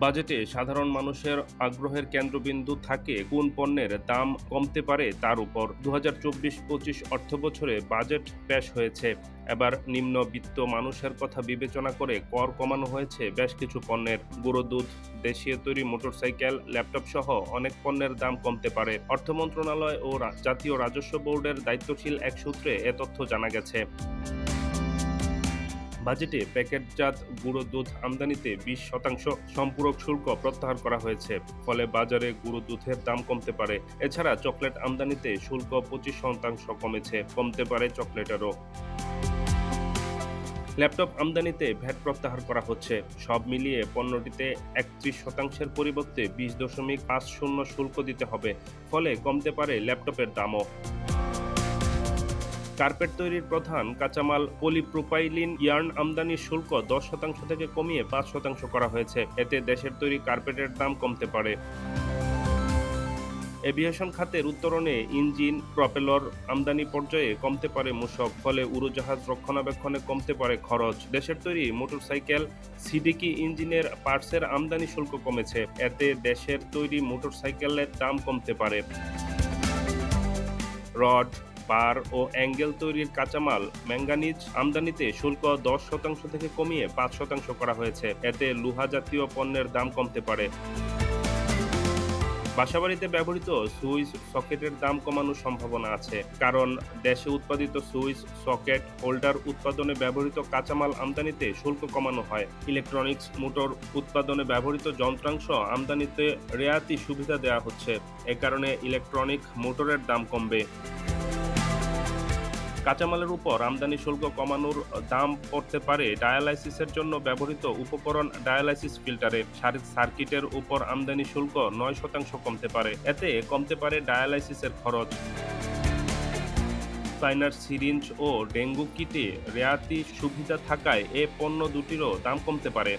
বাজেটে সাধারণ মানুষের আগ্রহের কেন্দ্রবিন্দু থাকে কোন পণ্যের দাম কমতে পারে তার উপর। ২০২৪-২৫ অর্থবছরে বাজেট পেশ হয়েছে। এবার নিম্নবিত্ত মানুষের কথা বিবেচনা করে কর কমানো হয়েছে বেশ কিছু পণ্যের। গুঁড়ো দুধ, দেশীয় তৈরি মোটরসাইকেল, ল্যাপটপ সহ অনেক পণ্যের দাম কমতে পারে। অর্থ মন্ত্রণালয় ও জাতীয় রাজস্ব বোর্ডের দায়িত্বশীল এক সূত্রে এ তথ্য জানা গেছে। বাজেটে প্যাকেটজাত গুঁড়ো দুধ আমদানিতে ২০% সম্পূরক শুল্ক প্রত্যাহার করা হয়েছে। ফলে বাজারে গুঁড়ো দুধের দাম কমতে পারে। এছাড়া চকলেট আমদানিতে শুল্ক ২৫% কমেছে, কমতে পারে চকলেটেরও। ল্যাপটপ আমদানিতে ভ্যাট প্রত্যাহার করা হচ্ছে। সব মিলিয়ে পণ্যটিতে ৩১%-এর পরিবর্তে ২০.৫০ শুল্ক দিতে হবে। ফলে কমতে পারে ল্যাপটপের দামও। কার্পেট তৈরির প্রধান কাঁচামাল পলিপ্রোপাইলিন ইয়ার্ন আমদানির শুল্ক ১০% থেকে কমিয়ে ৫% করা হয়েছে। এতে দেশের তৈরি কার্পেটের দাম কমতে পারে। এভিয়েশন খাতের উত্তরণে ইঞ্জিন, প্রপেলর আমদানি পর্যায়ে কমতে পারে মূসক। ফলে উড়োজাহাজ রক্ষণাবেক্ষণে কমতে পারে খরচ। দেশের তৈরি মোটরসাইকেল সিডিকি ইঞ্জিনের পার্টসের আমদানি শুল্ক কমেছে। এতে দেশের তৈরি মোটরসাইকেলের দাম কমতে পারে। রড, বার ও অ্যাঙ্গেল তৈরির কাঁচামাল ম্যাঙ্গানিজ আমদানিতে শুল্ক ১০% থেকে কমিয়ে ৫% করা হয়েছে। এতে লোহা জাতীয় পণ্যের দাম কমতে পারে। বাসাবাড়িতে ব্যবহৃত সুইচ সকেটের দাম কমানোর সম্ভাবনা আছে, কারণ দেশে উৎপাদিত সুইচ সকেট হোল্ডার উৎপাদনে ব্যবহৃত কাঁচামাল আমদানিতে শুল্ক কমানো হয়। ইলেকট্রনিক্স মোটর উৎপাদনে ব্যবহৃত যন্ত্রাংশ আমদানিতে রেয়াতি সুবিধা দেওয়া হচ্ছে। এ কারণে ইলেকট্রনিক মোটরের দাম কমবে। কাঁচামালের উপর আমদানি শুল্ক কমানোর দাম পড়তে পারে ডায়ালাইসিসের জন্য ব্যবহৃত উপকরণ ডায়ালাইসিস ফিল্টারে। সার্কিটের উপর আমদানি শুল্ক ৯% কমতে পারে। এতে কমতে পারে ডায়ালাইসিসের খরচ। সাইনার সিরিঞ্জ ও ডেঙ্গু কিটে রেয়াতি সুবিধা থাকায় এ পণ্য দুটিরও দাম কমতে পারে।